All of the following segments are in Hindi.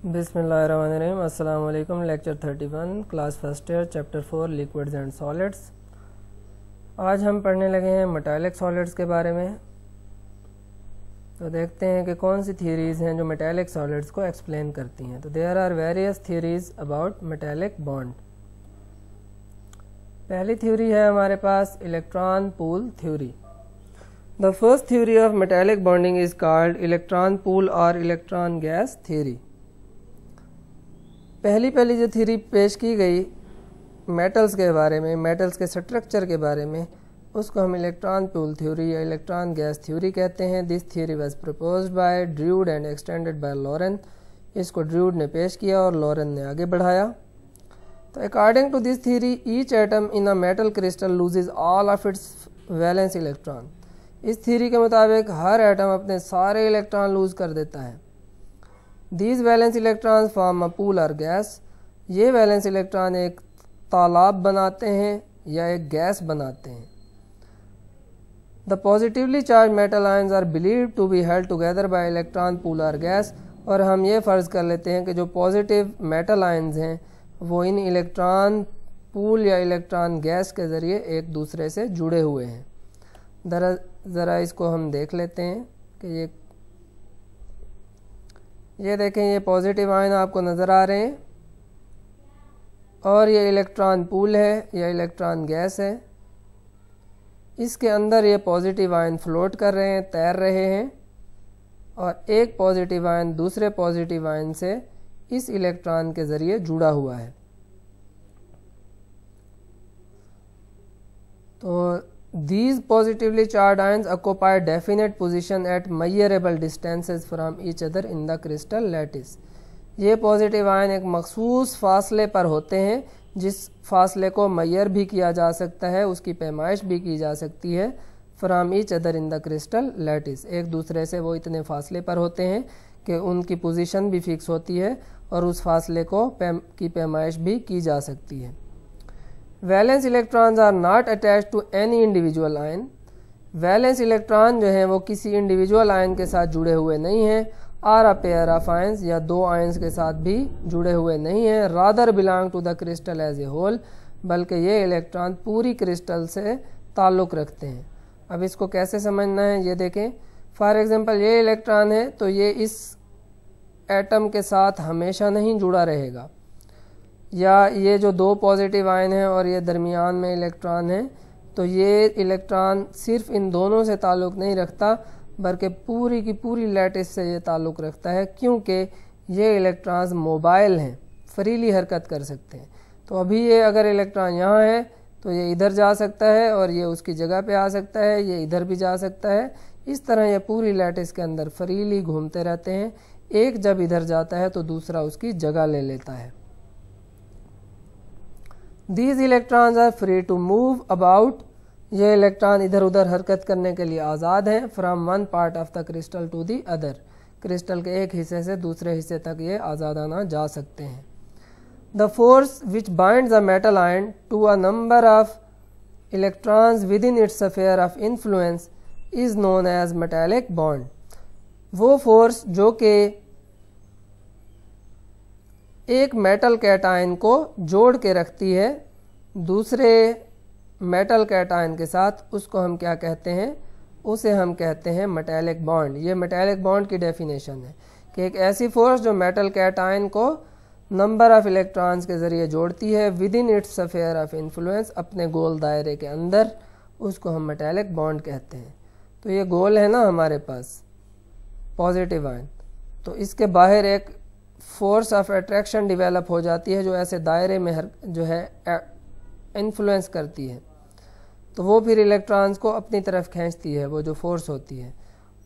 बिस्मिल्लाहिर्रहमानिर्रहीम। अस्सलाम वालेकुम। Lecture 31 class first year chapter 4 liquids and solids. आज हम पढ़ने लगे हैं मेटालिक सॉलिड्स के बारे में। तो देखते हैं कि कौन सी थियरीज़ हैं जो मेटालिक सॉलिड्स को एक्सप्लेन करती हैं। तो there are various theories about metallic bond. पहली थ्योरी है हमारे पास electron pool theory. The first theory of metallic bonding is called electron pool और इलेक्ट्रॉन गैस थ्योरी। पहली जो थ्योरी पेश की गई मेटल्स के बारे में, मेटल्स के स्ट्रक्चर के बारे में, उसको हम इलेक्ट्रॉन पूल थ्योरी या इलेक्ट्रॉन गैस थ्योरी कहते हैं। This theory was proposed by Drude and extended by Lorentz. इसको ड्रूड ने पेश किया और लॉरेन ने आगे बढ़ाया। तो according to this theory each atom in a metal crystal loses all of its valence electron. इस थ्योरी के मुताबिक हर एटम अपने सारे इलेक्ट्रॉन लूज कर देता है। These valence electrons form a pool or gas। ये वैलेंस इलेक्ट्रॉन एक तालाब बनाते हैं या एक गैस बनाते हैं। The positively charged metal ions are believed to be held together by electron pool or gas। और हम ये फ़र्ज़ कर लेते हैं कि जो पॉजिटिव मेटल आयंस हैं वो इन इलेक्ट्रॉन पूल या इलेक्ट्रॉन गैस के ज़रिए एक दूसरे से जुड़े हुए हैं। ज़रा इसको हम देख लेते हैं कि ये देखें, ये पॉजिटिव आयन आपको नज़र आ रहे हैं और ये इलेक्ट्रॉन पूल है या इलेक्ट्रॉन गैस है। इसके अंदर ये पॉजिटिव आयन फ्लोट कर रहे हैं, तैर रहे हैं, और एक पॉजिटिव आयन दूसरे पॉजिटिव आयन से इस इलेक्ट्रॉन के ज़रिए जुड़ा हुआ है। तो these positively charged ions occupy definite position at measurable distances from each other in the crystal lattice। ये पॉजिटिव आयन एक मखसूस फासले पर होते हैं जिस फासले को मैयर भी किया जा सकता है, उसकी पैमाइश भी की जा सकती है। From each other in the crystal lattice, एक दूसरे से वो इतने फासले पर होते हैं कि उनकी पोजीशन भी फिक्स होती है और उस फासले को की पैमाइश भी की जा सकती है। Valence electrons are not attach to any individual ion. Valence electron जो हैं वो किसी इंडिविजुअल आयन के साथ जुड़े हुए नहीं हैं। Are a pair of ions, या दो आयंस के साथ भी जुड़े हुए नहीं हैं। Rather belong to the crystal as a whole, बल्कि ये इलेक्ट्रॉन पूरी क्रिस्टल से ताल्लुक़ रखते हैं। अब इसको कैसे समझना है ये देखें। फॉर एग्जांपल ये इलेक्ट्रॉन है तो ये इस एटम के साथ हमेशा नहीं जुड़ा रहेगा, या ये जो दो पॉजिटिव आयन हैं और ये दरमियान में इलेक्ट्रॉन है, तो ये इलेक्ट्रॉन सिर्फ इन दोनों से ताल्लुक़ नहीं रखता बल्कि पूरी की पूरी लैटिस से ये ताल्लुक़ रखता है, क्योंकि ये इलेक्ट्रॉन्स मोबाइल हैं, फ्रीली हरकत कर सकते हैं। तो अभी ये अगर इलेक्ट्रॉन यहाँ है तो ये इधर जा सकता है और ये उसकी जगह पे आ सकता है, ये इधर भी जा सकता है। इस तरह ये पूरी लैटिस के अंदर फ्रीली घूमते रहते हैं। एक जब इधर जाता है तो दूसरा उसकी जगह ले लेता है। These electrons are free to move about। ये इलेक्ट्रॉन इधर उधर हरकत करने के लिए आज़ाद हैं। From one part of the crystal to the other, crystal के एक हिस्से से दूसरे हिस्से तक ये आज़ादाना जा सकते हैं। The force which binds a metal ion to a number of electrons within its sphere of influence is known as metallic bond. वो फोर्स जो कि एक मेटल कैटायन को जोड़ के रखती है दूसरे मेटल कैटायन के साथ, उसको हम क्या कहते हैं? उसे हम कहते हैं मेटालिक बॉन्ड। ये मेटालिक बॉन्ड की डेफिनेशन है कि एक ऐसी फोर्स जो मेटल कैटायन को नंबर ऑफ इलेक्ट्रॉन्स के ज़रिए जोड़ती है with in its sphere of influence, अपने गोल दायरे के अंदर, उसको हम मेटालिक बॉन्ड कहते हैं। तो ये गोल है ना हमारे पास पॉजिटिव आयन, तो इसके बाहर एक फोर्स ऑफ अट्रैक्शन डेवलप हो जाती है जो ऐसे दायरे में जो है इन्फ्लुएंस करती है, तो वो फिर इलेक्ट्रॉन्स को अपनी तरफ खींचती है, वो जो फोर्स होती है,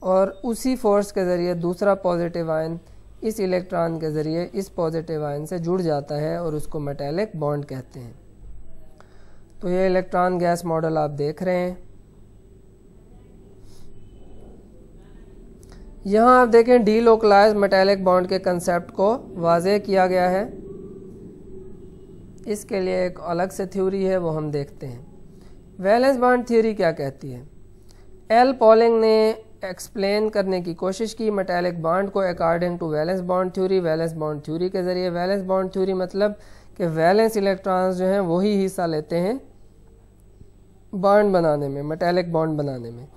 और उसी फोर्स के ज़रिए दूसरा पॉजिटिव आयन इस इलेक्ट्रॉन के ज़रिए इस पॉजिटिव आयन से जुड़ जाता है और उसको मेटालिक बॉन्ड कहते हैं। तो ये इलेक्ट्रॉन गैस मॉडल आप देख रहे हैं। यहाँ आप देखें डीलोकलाइज्ड मेटालिक बॉन्ड के कंसेप्ट को वाज़ेह किया गया है। इसके लिए एक अलग से थ्योरी है, वो हम देखते हैं। वैलेंस बॉन्ड थ्योरी क्या कहती है? एल पॉलिंग ने एक्सप्लेन करने की कोशिश की मेटालिक बॉन्ड को according to valence bond theory. Valence bond theory के ज़रिए, वैलेंस बॉन्ड थ्योरी मतलब कि वैलेंस इलेक्ट्रॉन्स जो हैं वही हिस्सा लेते हैं बॉन्ड बनाने में, मेटालिक बॉन्ड बनाने में।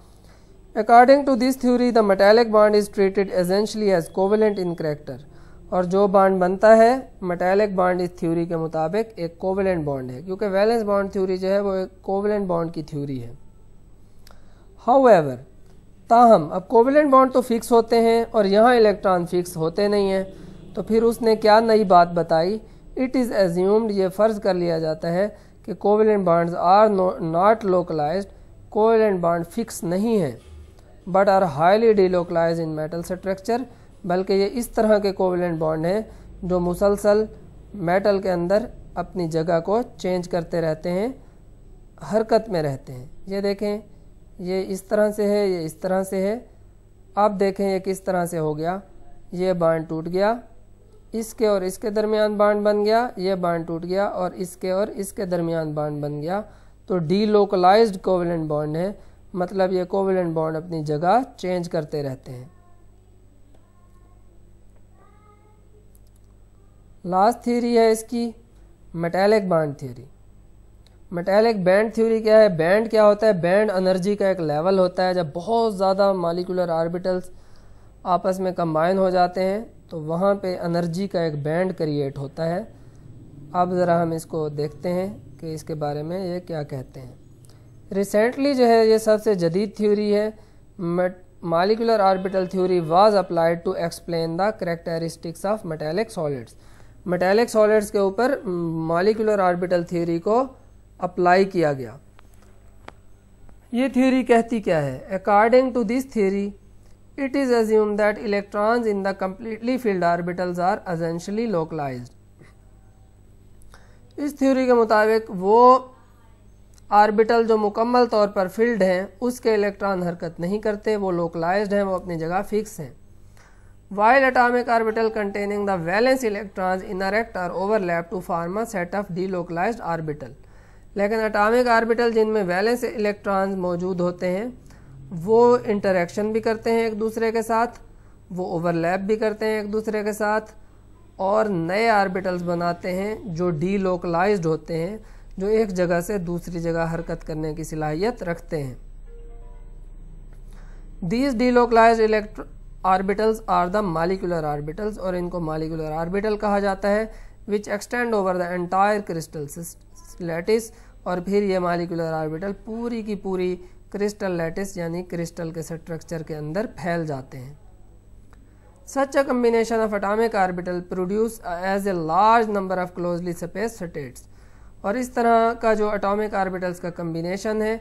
According to this theory the metallic bond is treated essentially as covalent in character. और जो बॉन्ड बनता है मेटालिक बॉन्ड इस थ्योरी के मुताबिक एक कोवेलेंट बॉन्ड है, क्योंकि वैलेंस बॉन्ड थ्योरी जो है वो एक कोवेलेंट बॉन्ड की थ्योरी है। हाउएवर, ताहम अब कोवेलेंट बॉन्ड तो फिक्स होते हैं और यहाँ इलेक्ट्रॉन फिक्स होते नहीं हैं, तो फिर उसने क्या नई बात बताई। इट इज़ एज्यूम्ड, ये फ़र्ज़ कर लिया जाता है कि covalent bonds are not localised, covalent bond fix नहीं है, but are highly delocalised in metal structure, बल्कि ये इस तरह के कोवेलेंट बॉन्ड हैं जो मुसलसल मेटल के अंदर अपनी जगह को चेंज करते रहते हैं, हरकत में रहते हैं। ये देखें, ये इस तरह से है, ये इस तरह से है। आप देखें ये किस तरह से हो गया, ये बॉन्ड टूट गया, इसके और इसके दरमियान बॉन्ड बन गया, ये बॉन्ड टूट गया और इसके दरमियान बॉन्ड बन गया। तो डीलोकलाइज्ड कोवेलेंट बॉन्ड है, मतलब ये कोवेलेंट बॉन्ड अपनी जगह चेंज करते रहते हैं। लास्ट थ्योरी है इसकी metallic bond theory. Metallic band theory क्या है? बैंड क्या होता है? बैंड एनर्जी का एक लेवल होता है। जब बहुत ज़्यादा मॉलिक्यूलर ऑर्बिटल्स आपस में कंबाइन हो जाते हैं तो वहाँ पे एनर्जी का एक बैंड क्रिएट होता है। अब ज़रा हम इसको देखते हैं कि इसके बारे में ये क्या कहते हैं। रिसेंटली जो है ये सबसे जदीद थ्योरी है। Molecular orbital theory was applied to explain the characteristics of metallic solids. Metallic solids के ऊपर मॉलिक्यूलर ऑर्बिटल थ्योरी को अप्लाई किया गया। ये थ्योरी कहती क्या है? According to this theory it is assume that electrons in the completely filled orbitals are essentially localized. इस थ्योरी के मुताबिक वो ऑर्बिटल जो मुकम्मल तौर पर फिल्ड हैं उसके इलेक्ट्रॉन हरकत नहीं करते, वो लोकलाइज्ड हैं, वो अपनी जगह फिक्स हैं। While atomic orbital containing the valence electrons interact और overlap to form a set of delocalised orbital. लेकिन एटॉमिक ऑर्बिटल जिनमें वैलेंस इलेक्ट्रॉन्स मौजूद होते हैं वो इंटरेक्शन भी करते हैं एक दूसरे के साथ, वो ओवरलैप भी करते हैं एक दूसरे के साथ और नए ऑर्बिटल्स बनाते हैं जो डीलोकलाइज्ड होते हैं, जो एक जगह से दूसरी जगह हरकत करने की सलाहियत रखते हैं। These delocalized orbitals are the molecular orbitals, और इनको मॉलिक्यूलर ऑर्बिटल कहा जाता है, which extend over the entire crystal lattice. और फिर ये मॉलिक्यूलर ऑर्बिटल पूरी की पूरी क्रिस्टल लैटिस यानी क्रिस्टल के स्ट्रक्चर के अंदर फैल जाते हैं। Such a combination of atomic orbital produce as a large number of closely spaced states। और इस तरह का जो एटॉमिक ऑर्बिटल्स का कम्बिनेशन है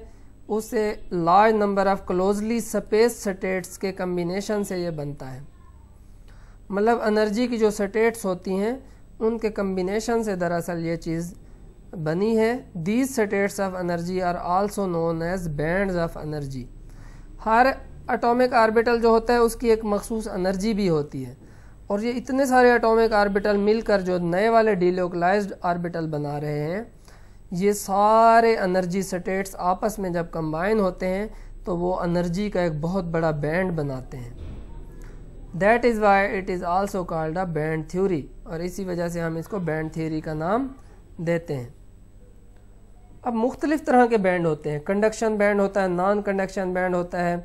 उससे large number of closely space states के कम्बिनेशन से ये बनता है। मतलब एनर्जी की जो स्टेट्स होती हैं उनके कम्बिनेशन से दरअसल ये चीज़ बनी है। These states of energy are also known as bands of energy. हर एटॉमिक ऑर्बिटल जो होता है उसकी एक मखसूस एनर्जी भी होती है, और ये इतने सारे एटॉमिक ऑर्बिटल मिलकर जो नए वाले डीलोकलाइज्ड ऑर्बिटल बना रहे हैं, ये सारे एनर्जी स्टेट्स आपस में जब कंबाइन होते हैं तो वो एनर्जी का एक बहुत बड़ा बैंड बनाते हैं। That is why it is also called a band theory, और इसी वजह से हम इसको बैंड थ्योरी का नाम देते हैं। अब मुख्तलिफ तरह के बैंड होते हैं। कंडक्शन बैंड होता है, नॉन कंडक्शन बैंड होता है।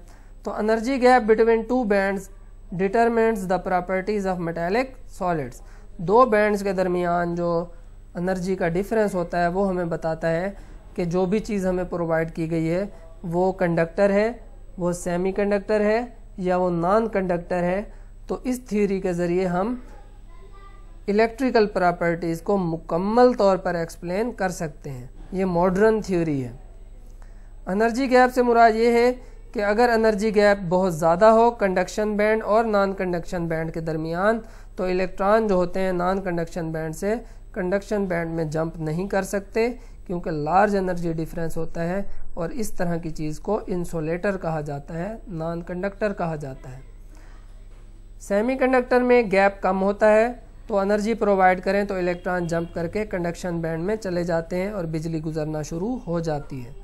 तो energy gap between two bands determines the properties of metallic solids. दो बैंड्स के दरमियान जो एनर्जी का डिफरेंस होता है वो हमें बताता है कि जो भी चीज़ हमें प्रोवाइड की गई है वो कंडक्टर है, वो सेमी कंडक्टर है या वो नॉन कंडक्टर है। तो इस थ्योरी के ज़रिए हम इलेक्ट्रिकल प्रॉपर्टीज़ को मुकम्मल तौर पर एक्सप्लेन कर सकते हैं। ये मॉडर्न थ्योरी है। एनर्जी गैप से मुराद ये है कि अगर एनर्जी गैप बहुत ज़्यादा हो कंडक्शन बैंड और नॉन कंडक्शन बैंड के दरमियान, तो इलेक्ट्रॉन जो होते हैं नॉन कंडक्शन बैंड से कंडक्शन बैंड में जंप नहीं कर सकते, क्योंकि लार्ज एनर्जी डिफरेंस होता है। और इस तरह की चीज़ को इंसुलेटर कहा जाता है, नॉन कंडक्टर कहा जाता है। सेमी कंडक्टर में गैप कम होता है, तो एनर्जी प्रोवाइड करें तो इलेक्ट्रॉन जंप करके कंडक्शन बैंड में चले जाते हैं और बिजली गुजरना शुरू हो जाती है।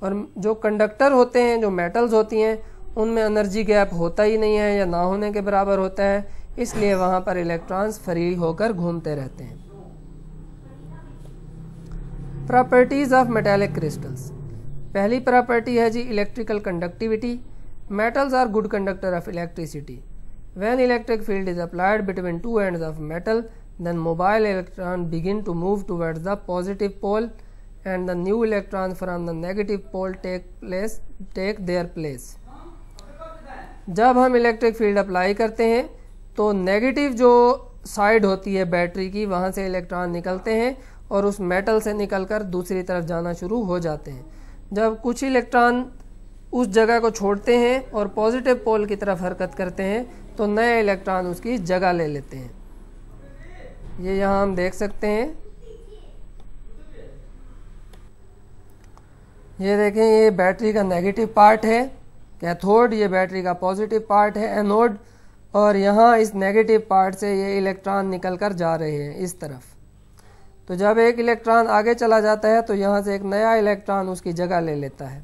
और जो कंडक्टर होते हैं, जो मेटल्स होती हैं, उनमें एनर्जी गैप होता ही नहीं है या ना होने के बराबर होता है, इसलिए वहाँ पर इलेक्ट्रॉन्स फ्री होकर घूमते रहते हैं। Properties of metallic crystals. पहली प्रॉपर्टी है जी electrical conductivity. Metals are good conductor of electricity. When electric field is applied between two ends of metal, then mobile electron begin to move towards the positive pole and the new electrons from the negative pole take their place। जब हम इलेक्ट्रिक फील्ड अप्लाई करते हैं तो नेगेटिव जो साइड होती है बैटरी की, वहाँ से इलेक्ट्रॉन निकलते हैं और उस मेटल से निकलकर दूसरी तरफ जाना शुरू हो जाते हैं। जब कुछ इलेक्ट्रॉन उस जगह को छोड़ते हैं और पॉजिटिव पोल की तरफ हरकत करते हैं तो नए इलेक्ट्रॉन उसकी जगह ले लेते हैं। ये यहाँ हम देख सकते हैं, ये देखें, ये बैटरी का नेगेटिव पार्ट है कैथोड, ये बैटरी का पॉजिटिव पार्ट है एनोड, और यहाँ इस नेगेटिव पार्ट से ये इलेक्ट्रॉन निकल कर जा रहे हैं इस तरफ। तो जब एक इलेक्ट्रॉन आगे चला जाता है तो यहाँ से एक नया इलेक्ट्रॉन उसकी जगह ले लेता है।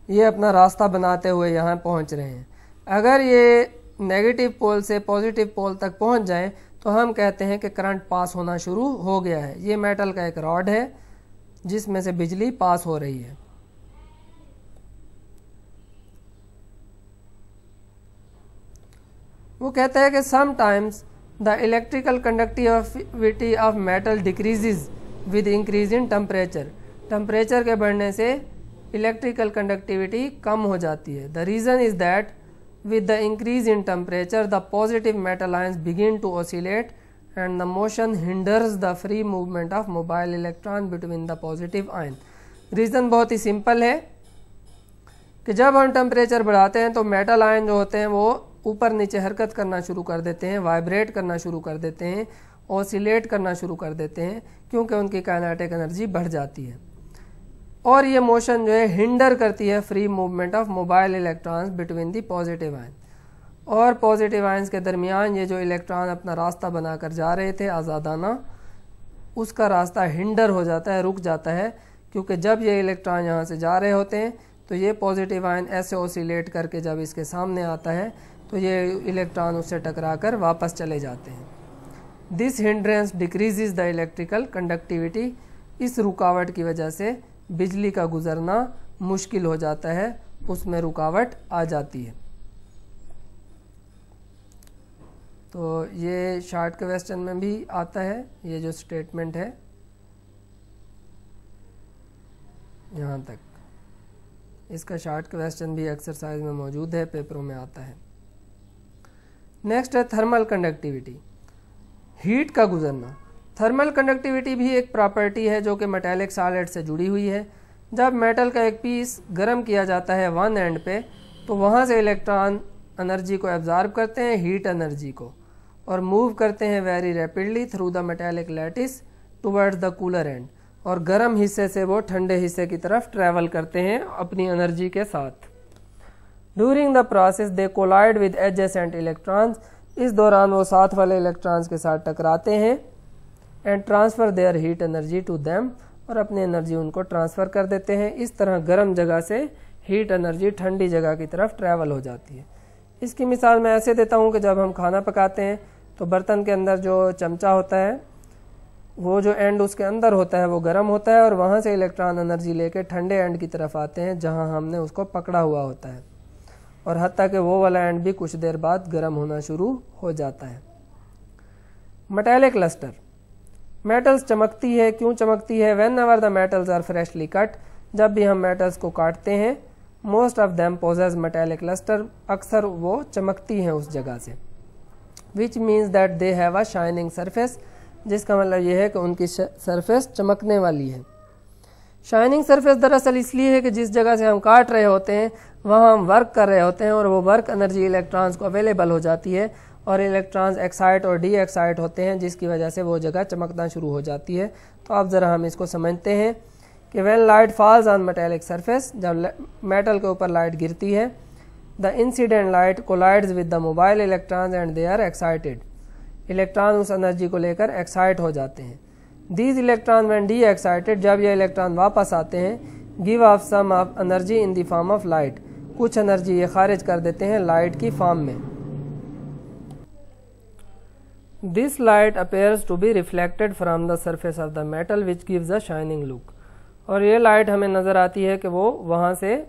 ये अपना रास्ता बनाते हुए यहाँ पहुँच रहे हैं। अगर ये नेगेटिव पोल से पॉजिटिव पोल तक पहुँच जाएं तो हम कहते हैं कि करंट पास होना शुरू हो गया है। ये मेटल का एक रॉड है जिसमें से बिजली पास हो रही है। वो कहता है कि sometimes the electrical conductivity of metal decreases with increase in temperature. Temperature के बढ़ने से इलेक्ट्रिकल कंडक्टिविटी कम हो जाती है। The reason is that with the increase in temperature the positive metal ions begin to oscillate and the motion hinders the free movement of mobile electron between the positive ion। Reason बहुत ही सिंपल है कि जब हम टेम्परेचर बढ़ाते हैं तो मेटल आयन जो होते हैं वो ऊपर नीचे हरकत करना शुरू कर देते हैं, वाइब्रेट करना शुरू कर देते हैं, ऑसिलेट करना शुरू कर देते हैं, क्योंकि उनकी काइनेटिक एनर्जी बढ़ जाती है। और ये मोशन जो है हिंडर करती है free movement of mobile electrons between the positive ion. और पॉजिटिव आयंस के दरमियान ये जो इलेक्ट्रॉन अपना रास्ता बनाकर जा रहे थे आज़ादाना, उसका रास्ता हिंडर हो जाता है, रुक जाता है, क्योंकि जब ये इलेक्ट्रॉन यहाँ से जा रहे होते हैं तो ये पॉजिटिव आयन ऐसे ऑसिलेट करके जब इसके सामने आता है तो ये इलेक्ट्रॉन उससे टकरा कर वापस चले जाते हैं। This hindrance decreases the electrical conductivity. इस रुकावट की वजह से बिजली का गुजरना मुश्किल हो जाता है, उसमें रुकावट आ जाती है। तो ये शॉर्ट क्वेश्चन में भी आता है, ये जो स्टेटमेंट है यहाँ तक, इसका शॉर्ट क्वेश्चन भी एक्सरसाइज में मौजूद है, पेपरों में आता है। नेक्स्ट है थर्मल कंडक्टिविटी, हीट का गुजरना। थर्मल कंडक्टिविटी भी एक प्रॉपर्टी है जो कि मेटालिक सॉलिड से जुड़ी हुई है। जब मेटल का एक पीस गर्म किया जाता है वन एंड पे तो वहाँ से इलेक्ट्रॉन एनर्जी को एब्जॉर्ब करते हैं, हीट एनर्जी को, और मूव करते हैं very rapidly through the metallic lattice towards the cooler and, और गर्म हिस्से से वो ठंडे हिस्से की तरफ ट्रैवल करते हैं अपनी एनर्जी के साथ। During the process they collide with adjacent electrons. इस दौरान वो साथ वाले इलेक्ट्रॉन्स के साथ टकराते हैं and transfer their heat energy to them, और अपनी एनर्जी उनको ट्रांसफ़र कर देते हैं। इस तरह गर्म जगह से हीट एनर्जी ठंडी जगह की तरफ ट्रैवल हो जाती है। इसकी मिसाल मैं ऐसे देता हूँ कि जब हम खाना पकाते हैं तो बर्तन के अंदर जो चमचा होता है, वो जो एंड उसके अंदर होता है वो गर्म होता है, और वहाँ से इलेक्ट्रॉन एनर्जी लेके ठंडे एंड की तरफ आते हैं जहाँ हमने उसको पकड़ा हुआ होता है, और हत्ता कि वो वाला एंड भी कुछ देर बाद गर्म होना शुरू हो जाता है। मेटालिक लस्टर, मेटल्स चमकती है। क्यों चमकती है? Whenever the metals are freshly cut, जब भी हम मेटल्स को काटते हैं, most of them possess metallic lustre, अक्सर वो चमकती हैं उस जगह से, which means that they have a shining surface, जिसका मतलब ये है कि उनकी सरफेस चमकने वाली है। शाइनिंग सरफेस दरअसल इसलिए है कि जिस जगह से हम काट रहे होते हैं वहाँ हम वर्क कर रहे होते हैं, और वो वर्क एनर्जी इलेक्ट्रॉन्स को अवेलेबल हो जाती है, और इलेक्ट्रॉन्स एक्साइट और डी एक्साइट होते हैं, जिसकी वजह से वो जगह चमकना शुरू हो जाती है। तो अब ज़रा हम इसको समझते हैं कि when light falls on metallic surface, जब मेटल के ऊपर लाइट गिरती है, the incident light collides with the mobile electrons and they are excited. Electron उस एनर्जी को लेकर एक्साइट हो जाते हैं। These electron when de-excited, जब ये इलेक्ट्रॉन वापस आते हैं, give off some of energy in the form of light, कुछ एनर्जी ये खारिज कर देते हैं लाइट की फॉर्म में। This light appears to be reflected from the surface of the metal which gives a shining look. और ये लाइट हमें नज़र आती है कि वो वहाँ से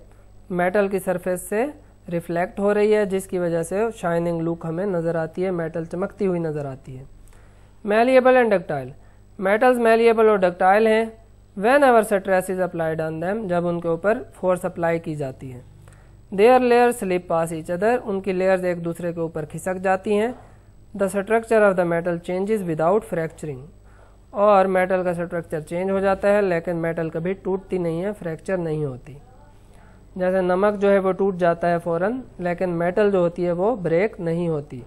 मेटल की सरफेस से रिफ्लेक्ट हो रही है, जिसकी वजह से शाइनिंग लुक हमें नज़र आती है, मेटल चमकती हुई नज़र आती है। Malleable and ductile, metals malleable और डक्टाइल हैं whenever stress is applied on them, जब उनके ऊपर फोर्स अप्लाई की जाती है। Their layers slip past each other, उनकी लेयर्स एक दूसरे के ऊपर खिसक जाती हैं। The structure of the metal changes without fracturing, और मेटल का स्ट्रक्चर चेंज हो जाता है लेकिन मेटल कभी टूटती नहीं है, फ्रैक्चर नहीं होती। जैसे नमक जो है वो टूट जाता है फ़ौरन, लेकिन मेटल जो होती है वो ब्रेक नहीं होती।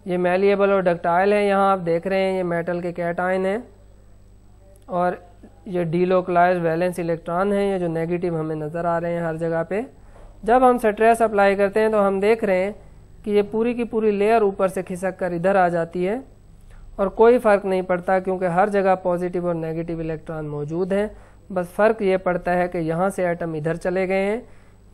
ये मैलिएबल और डक्टाइल है। यहाँ आप देख रहे हैं ये मेटल के कैटायन हैं और ये डीलोकलाइज्ड वैलेंस इलेक्ट्रॉन हैं, ये जो नेगेटिव हमें नज़र आ रहे हैं हर जगह पे। जब हम स्ट्रेस अप्लाई करते हैं तो हम देख रहे हैं कि ये पूरी की पूरी लेयर ऊपर से खिसक कर इधर आ जाती है और कोई फ़र्क नहीं पड़ता, क्योंकि हर जगह पॉजिटिव और नेगेटिव इलेक्ट्रॉन मौजूद हैं। बस फ़र्क ये पड़ता है कि यहाँ से एटम इधर चले गए हैं,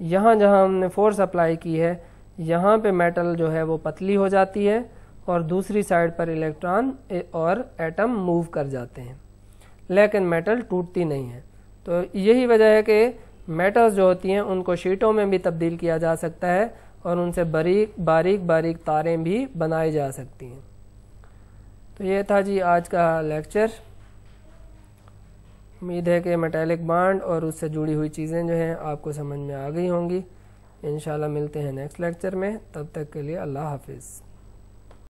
यहाँ जहाँ हमने फोर्स अप्लाई की है यहाँ पे मेटल जो है वो पतली हो जाती है और दूसरी साइड पर इलेक्ट्रॉन और एटम मूव कर जाते हैं, लेकिन मेटल टूटती नहीं है। तो यही वजह है कि मेटल्स जो होती हैं उनको शीटों में भी तब्दील किया जा सकता है और उनसे बारीक बारीक तारें भी बनाई जा सकती हैं। तो ये था जी आज का लेक्चर। उम्मीद है कि मेटेलिक बॉन्ड और उससे जुड़ी हुई चीज़ें जो हैं आपको समझ में आ गई होंगी। इंशाल्लाह मिलते हैं नेक्स्ट लेक्चर में, तब तक के लिए अल्लाह हाफिज़।